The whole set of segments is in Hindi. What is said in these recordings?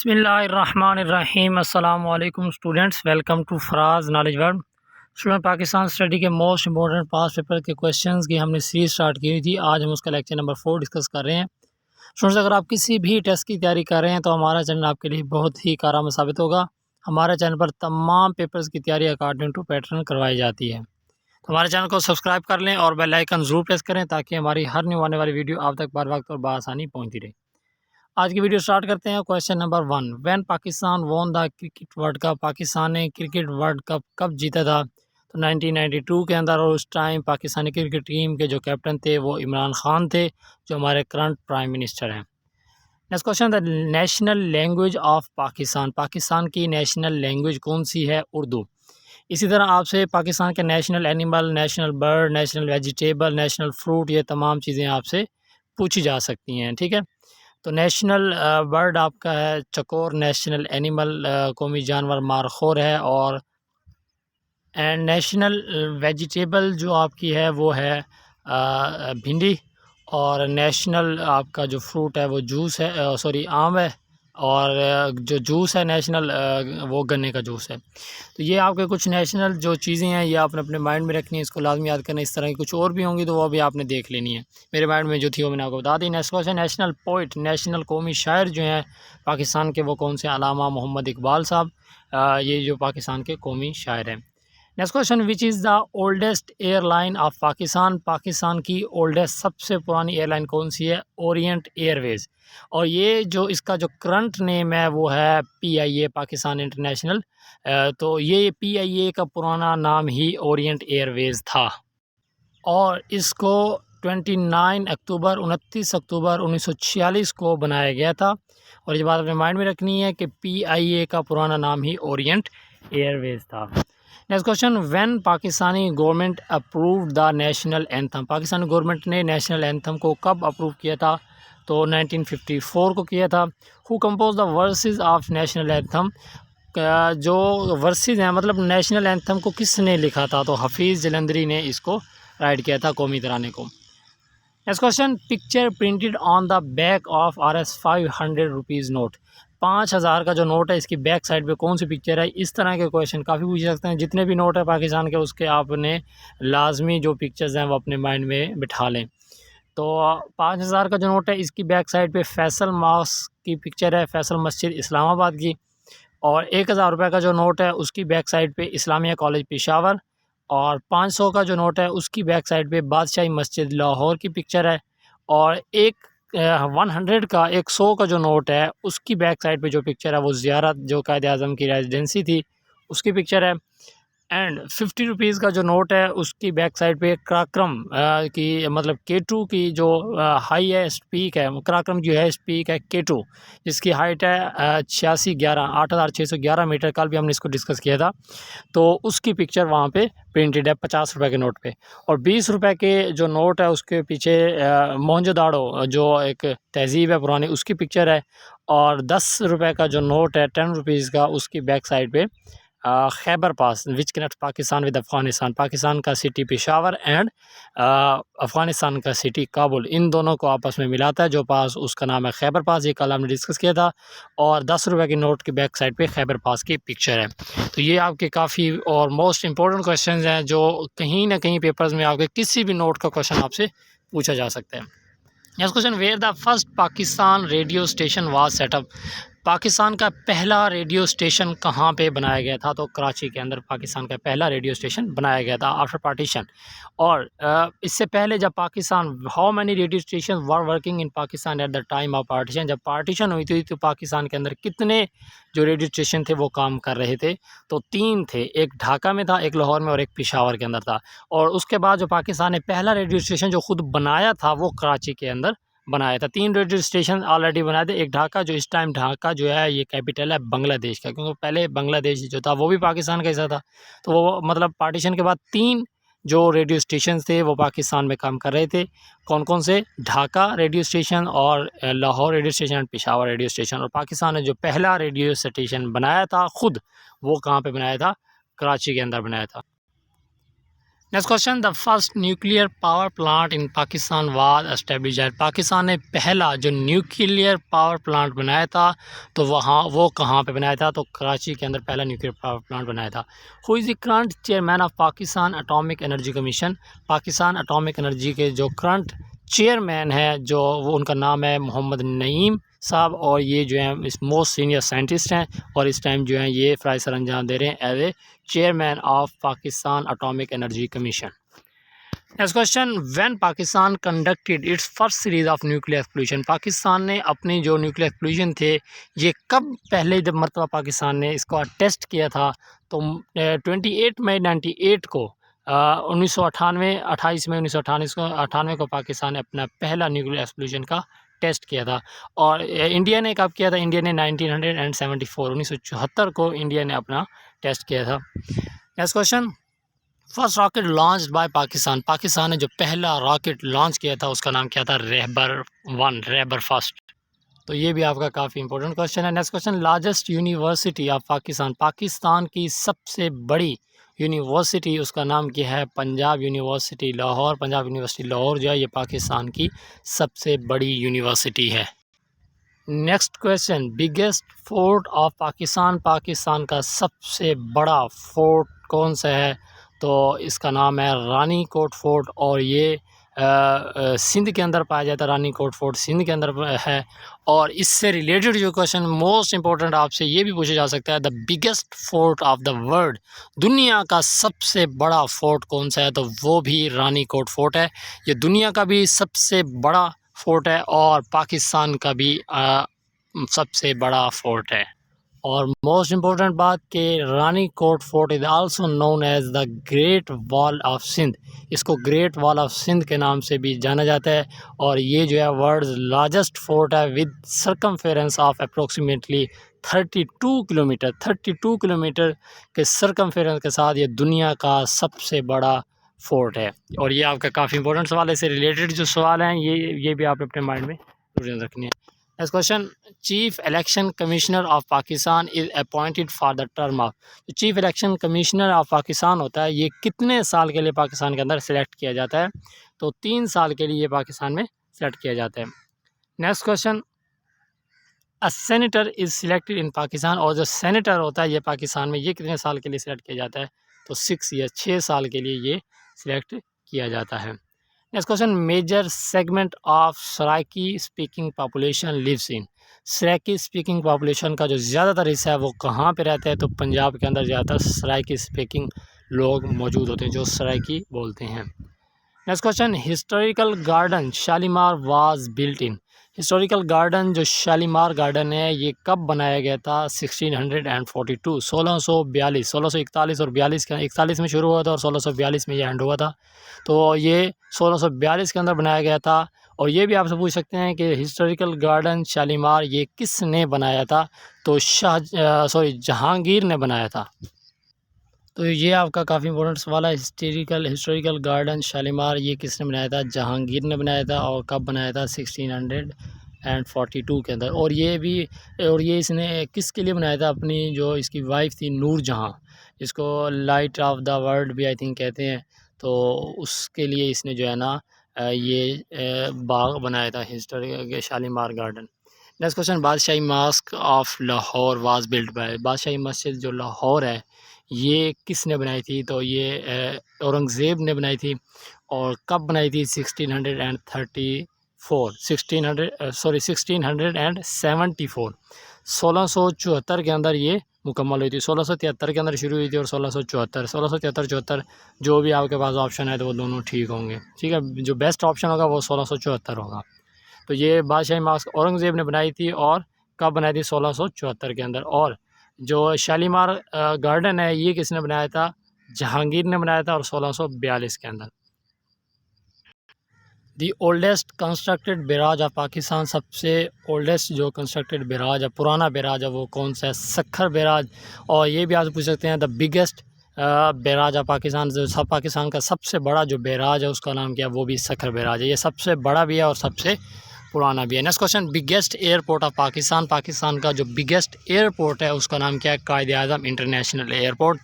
बिस्मिल्लाहिर्रहमानिर्रहीम। अस्सलाम वालेकुम students, welcome to Faraz knowledge world. Student, Pakistan study के मोस्ट इंपॉर्टेंट पास पेपर के क्वेश्चंस की हमने सीरीज स्टार्ट की थी। आज हम उसका लेक्चर नंबर 4 डिस्कस कर रहे हैं। स्टूडेंट्स, अगर आप किसी भी टेस्ट की तैयारी कर रहे हैं तो हमारा चैनल आपके लिए बहुत ही कारगर साबित होगा। हमारे चैनल पर तमाम पेपर्स की तैयारी अकॉर्डिंग टू पैटर्न करवाई जाती है। तो हमारे चैनल को सब्सक्राइब कर लें और बेल आइकन ज़रूर प्रेस करें ताकि हमारी हर न्यू आने वाली वीडियो आप तक बर वक्त और बआसानी पहुँचती रहे। आज की वीडियो स्टार्ट करते हैं। Question number 1, when Pakistan won the cricket world cup, Pakistan ने क्रिकेट वर्ल्ड कप कब जीता था? तो 1992 के अंदर, और उस टाइम पाकिस्तानी क्रिकेट टीम के जो कैप्टन थे वो इमरान खान थे, जो हमारे करंट प्राइम मिनिस्टर हैं। Next question, the national language of Pakistan, Pakistan की नेशनल लैंग्वेज कौन सी है? उर्दू। इसी तरह आपसे पाकिस्तान के national animal, national bird, national vegetable, national fruit, ये तमाम चीज़ें आपसे पूछी जा सकती हैं। ठीक है, तो नेशनल बर्ड आपका है चकोर, नेशनल एनिमल कौमी जानवर मारखोर है, और एंड नेशनल वेजिटेबल जो आपकी है वो है भिंडी, और नेशनल आपका जो फ्रूट है वो जूस है, सॉरी आम है, और जो जूस है नेशनल वो गन्ने का जूस है। तो ये आपके कुछ नेशनल जो चीज़ें हैं ये आपने अपने माइंड में रखनी है, इसको लाजमी याद करना। इस तरह की कुछ और भी होंगी तो वो भी आपने देख लेनी है। मेरे माइंड में जो थी वो मैंने आपको बता दी। Next question, national poet, national कौमी शायर जो हैं पाकिस्तान के वो कौन से? अलामा मोहम्मद इकबाल साहब, ये जो पाकिस्तान के कौमी शायर हैं। Next question, which is the oldest airline of Pakistan, Pakistan की ओल्डेस्ट सबसे पुरानी एयरलाइन कौन सी है? Orient Airways. और ये जो इसका जो करंट नेम है वो है PIA, पाकिस्तान इंटरनेशनल। तो ये PIA का पुराना नाम ही ओरिएंट एयरवेज़ था, और इसको 29 अक्टूबर 1946 को बनाया गया था। और ये बात अपने माइंड में रखनी है कि PIA का पुराना नाम ही ओरिएंट एयरवेज़ था। Next question, when Pakistani government approved the national anthem, Pakistani government ने नेशनल एंथम को कब अप्रूव किया था? तो 1954 को किया था। Who compose the versus of national anthem, जो वर्सेस हैं मतलब नेशनल एंथम को किसने लिखा था? तो हफीज़ जलंधरी ने इसको राइट किया था, कौमी तराने को। Next question, picture printed on the back of RS 500 rupees note, 5000 का जो नोट है इसकी बैक साइड पे कौन सी पिक्चर है? इस तरह के क्वेश्चन काफ़ी पूछ सकते हैं। जितने भी नोट है पाकिस्तान के उसके आपने लाजमी जो पिक्चर्स हैं वो अपने माइंड में बिठा लें। तो 5000 का जो नोट है इसकी बैक साइड पे फैसल मॉस्क की पिक्चर है, फैसल मस्जिद इस्लामाबाद की। और 1000 रुपये का जो नोट है उसकी बैक साइड पे इस्लामिया कॉलेज पेशावर। और 500 का जो नोट है उसकी बैक साइड पे बादशाही मस्जिद लाहौर की पिक्चर है। और 100 का जो नोट है उसकी बैक साइड पे जो पिक्चर है वो ज़ियारत जो कायद-ए-आज़म की रेजिडेंसी थी उसकी पिक्चर है। एंड 50 रुपीज़ का जो नोट है उसकी बैक साइड पे कराक्रम की मतलब K2 की जो हाईएस्ट पीक है, कराक्रम की हाईएस्ट पीक है K2, जिसकी हाइट है 8611 मीटर। कल भी हमने इसको डिस्कस किया था। तो उसकी पिक्चर वहाँ पे प्रिंटेड है 50 रुपये के नोट पे। और 20 रुपये के जो नोट है उसके पीछे मोहनजोदाड़ो जो एक तहज़ीब है पुरानी उसकी पिक्चर है। और 10 रुपये का जो नोट है 10 रुपीज़ का उसकी बैक साइड पे Khyber pass which connect Pakistan with Afghanistan, Pakistan का सिटी पेशावर एंड अफ़गानिस्तान का सिटी काबुल, इन दोनों को आपस में मिलाता है जो पास, उसका नाम है खैबर पास। ये कल हमने डिस्कस किया था। और 10 रुपये के नोट की बैक साइड पे खैबर पास की पिक्चर है। तो ये आपके काफ़ी और मोस्ट इंपॉर्टेंट क्वेश्चन हैं जो कहीं ना कहीं पेपर्स में आपके किसी भी नोट का क्वेश्चन आपसे पूछा जा सकता है। Next question, where the first Pakistan radio station was set up, Pakistan का पहला रेडियो स्टेशन कहाँ पे बनाया गया था? तो कराची के अंदर पाकिस्तान का पहला रेडियो स्टेशन बनाया गया था आफ्टर पार्टीशन। और इससे पहले जब Pakistan, how many radio station were working in Pakistan at the time of partition, जब पार्टीशन हुई थी तो पाकिस्तान के अंदर कितने जो रेडियो स्टेशन थे वो काम कर रहे थे? तो 3 थे, एक ढाका में था, एक लाहौर में और एक पेशावर के अंदर था। और उसके बाद जो पाकिस्तान ने पहला रेडियो स्टेशन जो खुद बनाया था वो कराची के अंदर बनाया था। 3 रेडियो स्टेशन ऑलरेडी बनाए थे। एक ढाका, जो इस टाइम ढाका जो है ये कैपिटल है बांग्लादेश का, क्योंकि पहले बांग्लादेश जो था वो भी पाकिस्तान का हिस्सा था। तो वो मतलब पार्टीशन के बाद 3 जो रेडियो स्टेशन थे वो पाकिस्तान में काम कर रहे थे। कौन कौन से? ढाका रेडियो स्टेशन, और लाहौर रेडियो स्टेशन और पेशावर रेडियो स्टेशन। और पाकिस्तान ने जो पहला रेडियो स्टेशन बनाया था खुद, वो कहाँ पर बनाया था? कराची के अंदर बनाया था। Next question, the first nuclear power plant in Pakistan was established. Pakistan ने पहला जो न्यूक्लियर पावर प्लांट बनाया था तो वो कहाँ पे बनाया था? तो कराची के अंदर पहला न्यूक्लियर पावर प्लांट बनाया था। Who is the current chairman of Pakistan atomic energy commission? Pakistan atomic energy के जो करंट चेयरमैन है जो वो उनका नाम है मोहम्मद नईम साहब, और ये जो है इस मोस्ट सीनियर साइंटिस्ट हैं और इस टाइम जो है ये फ़राइज़ सर अंजाम दे रहे हैं as a chairman of Pakistan atomic energy commission. Next question, when Pakistan conducted its first series of nuclear explosion. Pakistan ने अपनी जो न्यूक्लियर एक्सप्लोजन थे ये कब पहले जब मरतबा पाकिस्तान ने इसको टेस्ट किया था? तो 28 मई 98 को 1998 28 मई 1998 को पाकिस्तान ने अपना पहला न्यूक्लियर एक्सप्लोजन का टेस्ट किया था। और इंडिया ने कब किया था? इंडिया ने 1974 को इंडिया ने अपना टेस्ट किया था। Next question, first rocket launch by Pakistan. Pakistan ने जो पहला रॉकेट लॉन्च किया था उसका नाम क्या था? रहबर फर्स्ट। तो ये भी आपका काफ़ी इंपॉर्टेंट क्वेश्चन है। Next question, largest university of Pakistan. Pakistan की सबसे बड़ी यूनिवर्सिटी उसका नाम क्या है? पंजाब यूनिवर्सिटी लाहौर। पंजाब यूनिवर्सिटी लाहौर जो है ये पाकिस्तान की सबसे बड़ी यूनिवर्सिटी है। Next question, biggest fort of Pakistan. Pakistan का सबसे बड़ा फोर्ट कौन सा है? तो इसका नाम है रानीकोट फोर्ट, और ये सिंध के अंदर पाया जाता है। रानीकोट फोर्ट सिंध के अंदर है। और इससे रिलेटेड जो क्वेश्चन मोस्ट इंपॉर्टेंट आपसे ये भी पूछा जा सकता है, the biggest fort of the world. दुनिया का सबसे बड़ा फोर्ट कौन सा है? तो वो भी रानीकोट फोर्ट है। ये दुनिया का भी सबसे बड़ा फोर्ट है और पाकिस्तान का भी सबसे बड़ा फोर्ट है। और मोस्ट इम्पोर्टेंट बात कि Ranikot fort is also known as the great wall of Sindh. इसको ग्रेट वॉल ऑफ सिंध के नाम से भी जाना जाता है। और ये जो है वर्ल्ड लार्जेस्ट फोर्ट है with circumference of approximately 32 kilometre के सर्कमफेरेंस के साथ ये दुनिया का सबसे बड़ा फोर्ट है। और ये आपका काफ़ी इंपॉर्टेंट सवाल है। इससे रिलेटेड जो सवाल हैं ये भी आप अपने माइंड में जरूर रखनी है। Next question, chief election commissioner of Pakistan is appointed for the term of. Chief election commissioner of Pakistan होता है ये कितने साल के लिए पाकिस्तान के अंदर सेलेक्ट किया जाता है? तो 3 साल के लिए ये पाकिस्तान में सेलेक्ट किया जाता है। Next question, a senator is selected in Pakistan. और जो सेनेटर होता है ये पाकिस्तान में ये कितने साल के लिए सिलेक्ट किया जाता है? तो 6 ईयर 6 साल के लिए ये सिलेक्ट किया जाता है। Next question, major segment of Saraiki speaking population lives in. Saraiki speaking population का जो ज़्यादातर हिस्सा है वो कहाँ पे रहता है? तो पंजाब के अंदर ज़्यादातर सराइकी स्पीकिंग लोग मौजूद होते हैं जो सराइकी बोलते हैं। Next question, historical garden Shalimar was built in. Historical garden जो शालीमार गार्डन है ये कब बनाया गया था? 1642 1641 और 41 में शुरू हुआ था और 1642 में ये एंड हुआ था। तो ये 1642 के अंदर बनाया गया था। और ये भी आपसे पूछ सकते हैं कि हिस्टोरिकल गार्डन शालीमार ये किसने बनाया था? तो जहांगीर ने बनाया था। तो ये आपका काफ़ी इंपॉर्टेंट सवाल है। हिस्टोरिकल गार्डन शालीमार ये किसने बनाया था? जहांगीर ने बनाया था। और कब बनाया था? 1642 के अंदर। और ये इसने किसके लिए बनाया था? अपनी जो इसकी वाइफ थी नूर जहाँ, जिसको लाइट ऑफ द वर्ल्ड भी आई थिंक कहते हैं, तो उसके लिए इसने जो है ना ये बाग बनाया था historical Shalimar garden. Next question, Badshahi Masjid of Lahore was built by. Badshahi Masjid जो लाहौर है ये किसने बनाई थी? तो ये औरंगज़ेब ने बनाई थी। और कब बनाई थी? 1674 के अंदर ये मुकम्मल हुई थी। 1673 के अंदर शुरू हुई थी और 1674 जो भी आपके पास ऑप्शन है तो वो दोनों ठीक होंगे। ठीक है, जो बेस्ट ऑप्शन होगा वो 1674 होगा। तो ये बादशाही मस्जिद औरंगज़ेब ने बनाई थी। और कब बनाई थी? 1674 के अंदर। और जो शालीमार गार्डन है ये किसने बनाया था? जहांगीर ने बनाया था और 1642 के अंदर। दी oldest constructed barrage of Pakistan. सबसे ओल्डेस्ट जो कंस्ट्रक्टेड बैराज है, पुराना बैराज है, वो कौन सा है? सखर बैराज। और ये भी आप पूछ सकते हैं the biggest barrage of Pakistan. जो पाकिस्तान का सबसे बड़ा जो बैराज है उसका नाम क्या है? वो भी सखर बैराज है। ये सबसे बड़ा भी है और सबसे पुराना भी है। Next question, biggest airport of Pakistan. Pakistan का जो बिगेस्ट एयरपोर्ट है उसका नाम क्या है? क्वाइद-ए-आज़म इंटरनेशनल एयरपोर्ट।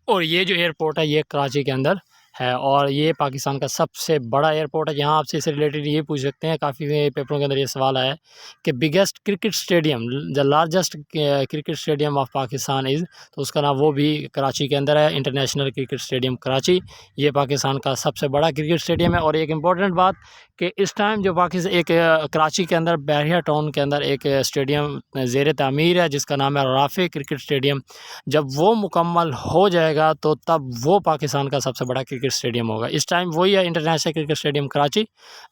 और ये जो एयरपोर्ट है ये कराची के अंदर है और ये पाकिस्तान का सबसे बड़ा एयरपोर्ट है। यहाँ आपसे इससे रिलेटेड ये पूछ सकते हैं, काफ़ी पेपरों के अंदर ये सवाल आया है कि biggest cricket stadium, the largest cricket stadium of Pakistan is, तो उसका नाम वो भी कराची के अंदर है, इंटरनेशनल क्रिकेट स्टेडियम कराची। ये पाकिस्तान का सबसे बड़ा क्रिकेट स्टेडियम है। और एक इम्पॉर्टेंट बात कि इस टाइम जो पाकिस्तान एक कराची के अंदर बैरिया टाउन के अंदर एक स्टेडियम ज़ेर तामीर है जिसका नाम है राफे क्रिकेट स्टेडियम। जब वो मुकम्मल हो जाएगा तो तब वो पाकिस्तान का सबसे बड़ा क्रिकेट स्टेडियम होगा। इस टाइम वही है इंटरनेशनल क्रिकेट स्टेडियम कराची,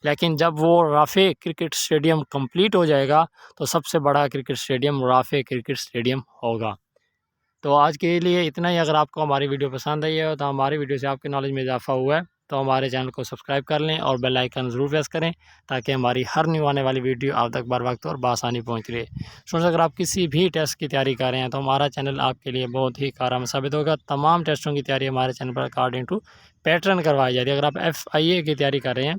लेकिन जब वो राफे क्रिकेट स्टेडियम कंप्लीट हो जाएगा तो सबसे बड़ा cricket stadium Rafe cricket stadium होगा। तो आज के लिए इतना ही। अगर आपको हमारी वीडियो पसंद आई है तो हमारी वीडियो से आपके नॉलेज में इजाफा हुआ है तो हमारे चैनल को सब्सक्राइब कर लें और बेल आइकन ज़रूर प्रेस करें ताकि हमारी हर न्यू आने वाली वीडियो आप तक बर वक्त और बआसानी पहुँच रहे। स्टूडेंट्स, अगर आप किसी भी टेस्ट की तैयारी कर रहे हैं तो हमारा चैनल आपके लिए बहुत ही कारगर साबित होगा। तमाम टेस्टों की तैयारी हमारे चैनल पर अकॉर्डिंग टू पैटर्न करवाई जाती है। अगर आप FIA की तैयारी कर रहे हैं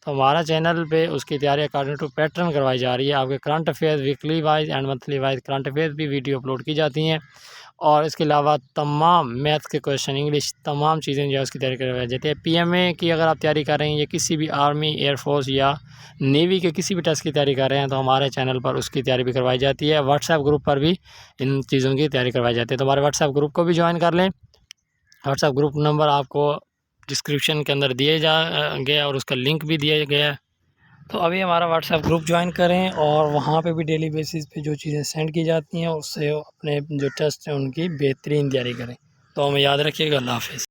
तो हमारा चैनल पे उसकी तैयारी अकॉर्डिंग टू पैटर्न करवाई जा रही है। आपके current affairs weekly wise and monthly wise current affairs भी वीडियो अपलोड की जाती हैं और इसके अलावा तमाम मैथ के क्वेश्चन, इंग्लिश, तमाम चीज़ें जो है उसकी तैयारी करवाई जाती है। PMA की अगर आप तैयारी कर रहे हैं या किसी भी आर्मी, एयरफोर्स या नेवी के किसी भी टेस्ट की तैयारी कर रहे हैं तो हमारे चैनल पर उसकी तैयारी भी करवाई जाती है। व्हाट्सएप ग्रुप पर भी इन चीज़ों की तैयारी करवाई जाती है, तो हमारे व्हाट्सएप ग्रुप को भी ज्वाइन कर लें। व्हाट्सएप ग्रुप नंबर आपको डिस्क्रिप्शन के अंदर दिए जा गया और उसका लिंक भी दिया गया है। तो अभी हमारा व्हाट्सएप ग्रुप ज्वाइन करें और वहाँ पे भी डेली बेसिस पे जो चीज़ें सेंड की जाती हैं उससे अपने जो टेस्ट हैं उनकी बेहतरीन तैयारी करें। तो हमें याद रखिएगा। अल्लाह हाफ़िज़।